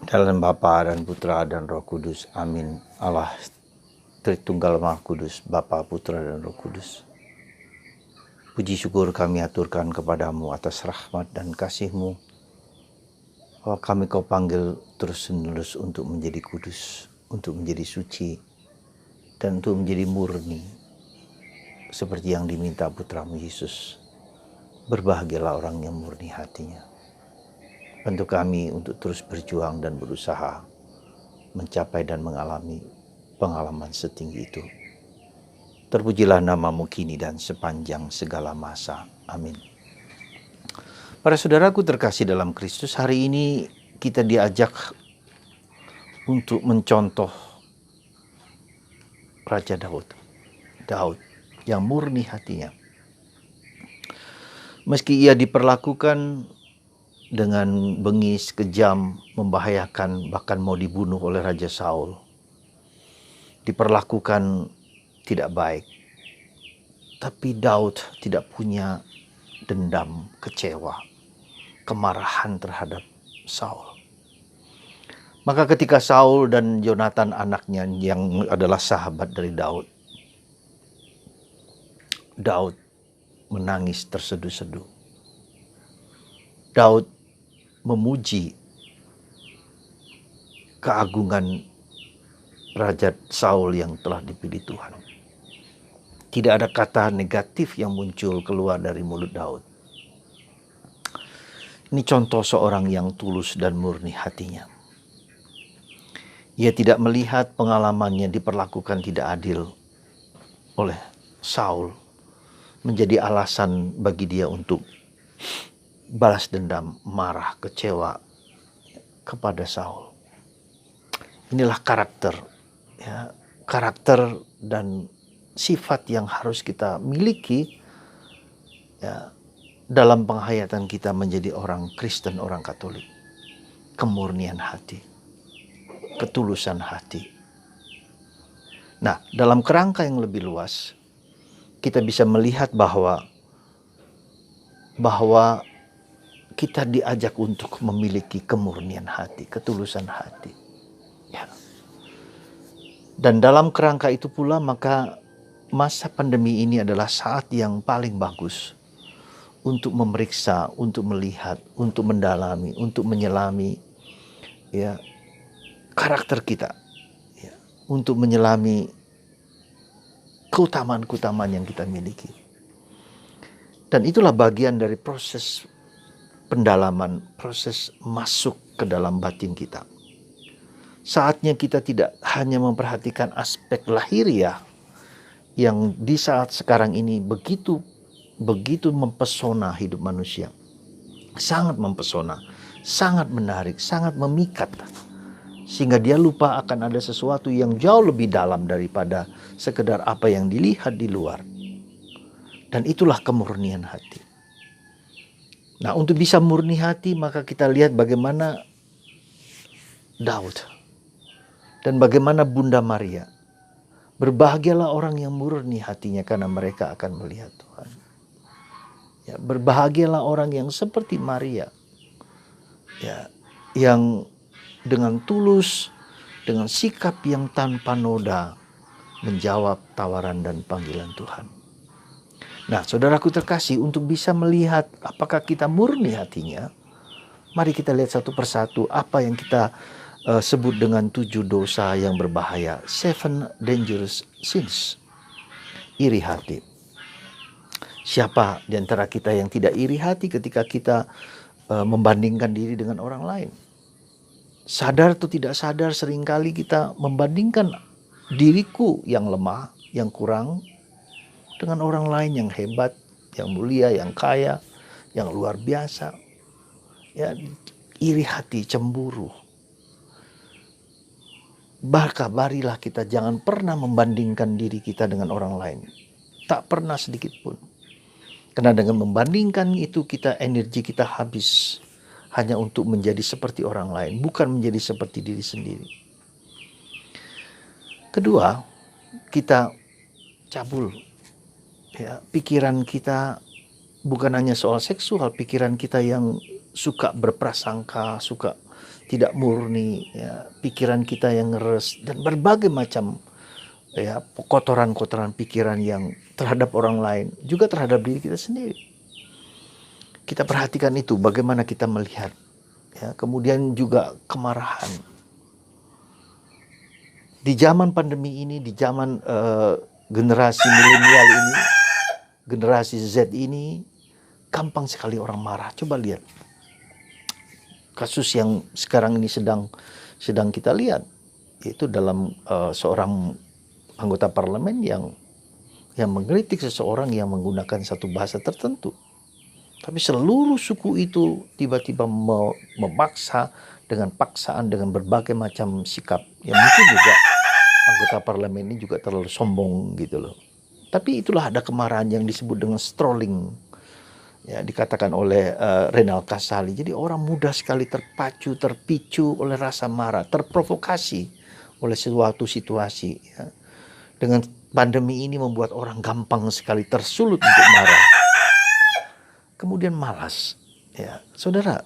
Dalam Bapa dan Putra dan Roh Kudus. Amin. Allah Tritunggal Maha Kudus, Bapa, Putra dan Roh Kudus. Puji syukur kami aturkan kepadamu atas rahmat dan kasih-Mu, bahwa kami Kau panggil terus-menerus untuk menjadi kudus, untuk menjadi suci, dan untuk menjadi murni, seperti yang diminta Putramu Yesus. Berbahagialah orang yang murni hatinya. Bantu kami untuk terus berjuang dan berusaha mencapai dan mengalami pengalaman setinggi itu. Terpujilah nama-Mu kini dan sepanjang segala masa. Amin. Para saudaraku terkasih dalam Kristus, hari ini kita diajak untuk mencontoh Raja Daud. Daud yang murni hatinya. Meski ia diperlakukan dengan bengis, kejam, membahayakan, bahkan mau dibunuh oleh Raja Saul. Diperlakukan tidak baik. Tapi Daud tidak punya dendam, kecewa, kemarahan terhadap Saul. Maka ketika Saul dan Yonatan anaknya yang adalah sahabat dari Daud, Daud menangis terseduh-seduh. Daud memuji keagungan Raja Saul yang telah dipilih Tuhan. Tidak ada kata negatif yang muncul keluar dari mulut Daud. Ini contoh seorang yang tulus dan murni hatinya. Ia tidak melihat pengalamannya diperlakukan tidak adil oleh Saul menjadi alasan bagi dia untuk balas dendam, marah, kecewa kepada Saul. Inilah karakter, ya, karakter dan sifat yang harus kita miliki, ya, dalam penghayatan kita menjadi orang Kristen, orang Katolik. Kemurnian hati, ketulusan hati. Nah, dalam kerangka yang lebih luas, kita bisa melihat bahwa kita diajak untuk memiliki kemurnian hati, ketulusan hati. Ya. Dan dalam kerangka itu pula, maka masa pandemi ini adalah saat yang paling bagus untuk memeriksa, untuk melihat, untuk mendalami, untuk menyelami, ya, karakter kita, ya, untuk menyelami keutamaan-keutamaan yang kita miliki. Dan itulah bagian dari proses pendalaman, proses masuk ke dalam batin kita. Saatnya kita tidak hanya memperhatikan aspek lahiriah yang di saat sekarang ini begitu mempesona hidup manusia. Sangat mempesona, sangat menarik, sangat memikat. Sehingga dia lupa akan ada sesuatu yang jauh lebih dalam daripada sekedar apa yang dilihat di luar. Dan itulah kemurnian hati. Nah, untuk bisa murni hati, maka kita lihat bagaimana Daud dan bagaimana Bunda Maria. Berbahagialah orang yang murni hatinya, karena mereka akan melihat Tuhan. Ya, berbahagialah orang yang seperti Maria, ya, yang dengan tulus, dengan sikap yang tanpa noda menjawab tawaran dan panggilan Tuhan. Nah, saudaraku terkasih, untuk bisa melihat apakah kita murni hatinya, mari kita lihat satu persatu apa yang kita sebut dengan 7 dosa yang berbahaya, 7 dangerous sins. Iri hati. Siapa di antara kita yang tidak iri hati ketika kita membandingkan diri dengan orang lain? Sadar atau tidak sadar, seringkali kita membandingkan diriku yang lemah, yang kurang, dengan orang lain yang hebat, yang mulia, yang kaya, yang luar biasa. Ya, iri hati, cemburu. Barilah kita jangan pernah membandingkan diri kita dengan orang lain. Tak pernah sedikit pun. Karena dengan membandingkan itu, energi kita habis hanya untuk menjadi seperti orang lain, bukan menjadi seperti diri sendiri. Kedua, kita cabul. Ya, pikiran kita bukan hanya soal seksual, pikiran kita yang suka berprasangka, suka tidak murni, ya, pikiran kita yang ngeres, dan berbagai macam ya kotoran-kotoran pikiran yang terhadap orang lain, juga terhadap diri kita sendiri. Kita perhatikan itu, bagaimana kita melihat. Ya, kemudian juga kemarahan. Di zaman pandemi ini, di zaman generasi milenial ini, generasi Z ini, gampang sekali orang marah. Coba lihat kasus yang sekarang ini sedang kita lihat, yaitu dalam seorang anggota parlemen yang mengkritik seseorang yang menggunakan satu bahasa tertentu. Tapi seluruh suku itu tiba-tiba memaksa dengan paksaan, dengan berbagai macam sikap. Ya mungkin juga anggota parlemen ini juga terlalu sombong gitu loh. Tapi itulah ada kemarahan yang disebut dengan strolling. Ya, dikatakan oleh Renal Kasali. Jadi orang mudah sekali terpicu oleh rasa marah, terprovokasi oleh suatu situasi. Ya. Dengan pandemi ini membuat orang gampang sekali tersulut untuk marah. Kemudian malas. Ya, saudara,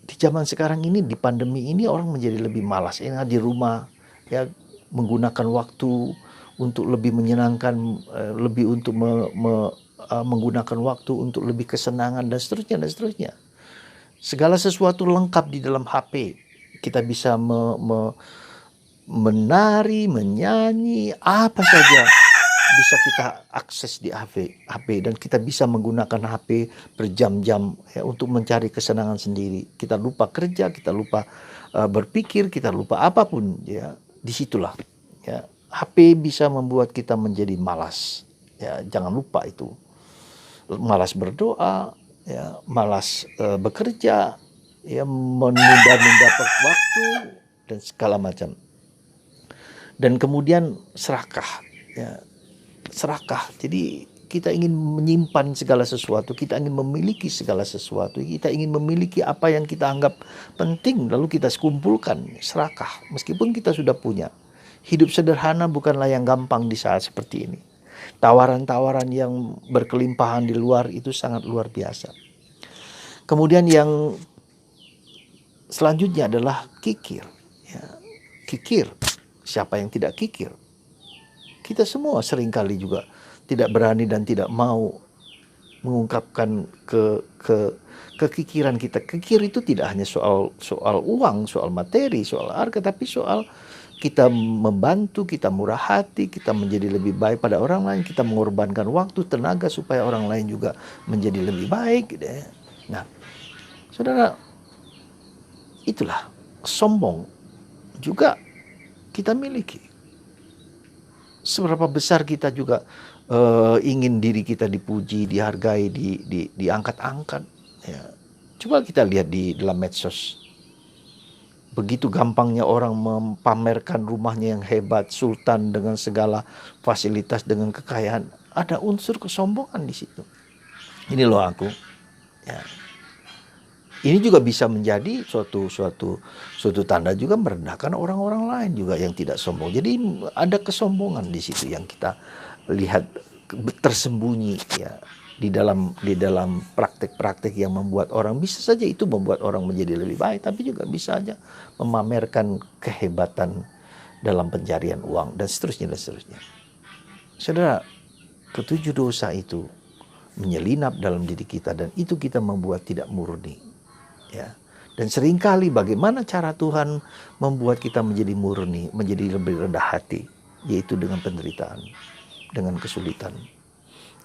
di zaman sekarang ini, di pandemi ini, orang menjadi lebih malas. Enak di rumah, ya, menggunakan waktu untuk lebih menyenangkan, lebih untuk menggunakan waktu untuk lebih kesenangan, dan seterusnya dan seterusnya. Segala sesuatu lengkap di dalam HP. Kita bisa menari, menyanyi, apa saja bisa kita akses di HP, dan kita bisa menggunakan HP berjam-jam ya, untuk mencari kesenangan sendiri. Kita lupa kerja, kita lupa berpikir, kita lupa apapun ya. Disitulah ya, HP bisa membuat kita menjadi malas. Ya, jangan lupa itu. Malas berdoa, ya, malas bekerja, ya, menunda-nunda waktu dan segala macam. Dan kemudian serakah, ya. Serakah. Jadi kita ingin menyimpan segala sesuatu, kita ingin memiliki segala sesuatu, kita ingin memiliki apa yang kita anggap penting, lalu kita kumpulkan. Serakah, meskipun kita sudah punya. Hidup sederhana bukanlah yang gampang di saat seperti ini. Tawaran-tawaran yang berkelimpahan di luar itu sangat luar biasa. Kemudian yang selanjutnya adalah kikir. Ya, kikir. Siapa yang tidak kikir? Kita semua seringkali juga tidak berani dan tidak mau mengungkapkan kekikiran kita. Kikir itu tidak hanya soal uang, soal materi, soal harga, tapi soal kita membantu, kita murah hati, kita menjadi lebih baik pada orang lain, kita mengorbankan waktu, tenaga supaya orang lain juga menjadi lebih baik. Gitu ya. Nah, saudara, itulah sombong juga kita miliki. Seberapa besar kita juga ingin diri kita dipuji, dihargai, diangkat-angkat. Ya. Coba kita lihat di dalam medsos. Begitu gampangnya orang memamerkan rumahnya yang hebat, sultan dengan segala fasilitas, dengan kekayaan. Ada unsur kesombongan di situ. Ini loh aku. Ya. Ini juga bisa menjadi suatu tanda juga merendahkan orang-orang lain juga yang tidak sombong. Jadi ada kesombongan di situ yang kita lihat tersembunyi ya di dalam praktek-praktek yang membuat orang, bisa saja itu membuat orang menjadi lebih baik, tapi juga bisa saja memamerkan kehebatan dalam pencarian uang dan seterusnya dan seterusnya. Saudara, ketujuh dosa itu menyelinap dalam diri kita dan itu kita membuat tidak murni. Ya. Dan seringkali bagaimana cara Tuhan membuat kita menjadi murni, menjadi lebih rendah hati, yaitu dengan penderitaan, dengan kesulitan,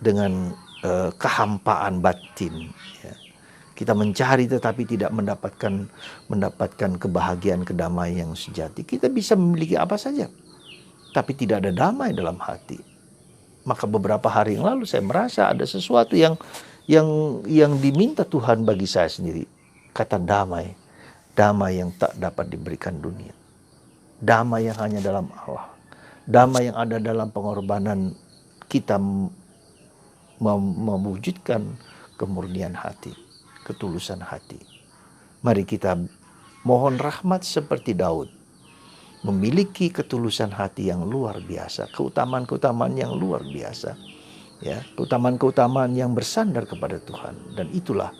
dengan kehampaan batin. Ya. Kita mencari tetapi tidak mendapatkan kebahagiaan, kedamaian yang sejati. Kita bisa memiliki apa saja, tapi tidak ada damai dalam hati. Maka beberapa hari yang lalu saya merasa ada sesuatu yang diminta Tuhan bagi saya sendiri. Kata damai yang tak dapat diberikan dunia. Damai yang hanya dalam Allah. Damai yang ada dalam pengorbanan kita mewujudkan kemurnian hati, ketulusan hati. Mari kita mohon rahmat seperti Daud. Memiliki ketulusan hati yang luar biasa, keutamaan-keutamaan yang luar biasa. Ya, keutamaan-keutamaan yang bersandar kepada Tuhan, dan itulah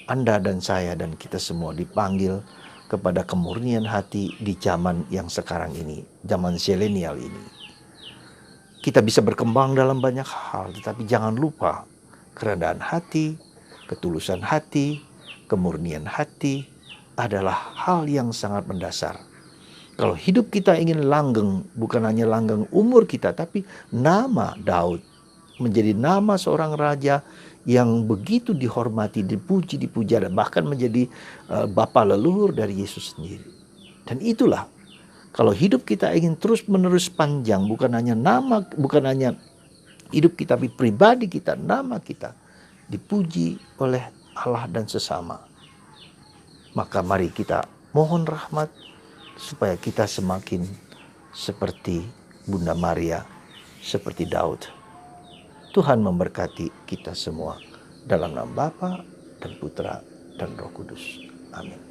Anda dan saya dan kita semua dipanggil kepada kemurnian hati di zaman yang sekarang ini, zaman zilenial ini. Kita bisa berkembang dalam banyak hal, tetapi jangan lupa kerendahan hati, ketulusan hati, kemurnian hati adalah hal yang sangat mendasar. Kalau hidup kita ingin langgeng, bukan hanya langgeng umur kita, tapi nama Daud menjadi nama seorang raja yang begitu dihormati, dipuji, dipuja, dan bahkan menjadi bapa leluhur dari Yesus sendiri. Dan itulah, kalau hidup kita ingin terus-menerus panjang, bukan hanya hidup kita, tapi pribadi kita, nama kita dipuji oleh Allah dan sesama. Maka mari kita mohon rahmat supaya kita semakin seperti Bunda Maria, seperti Daud. Tuhan memberkati kita semua dalam nama Bapa dan Putra dan Roh Kudus. Amin.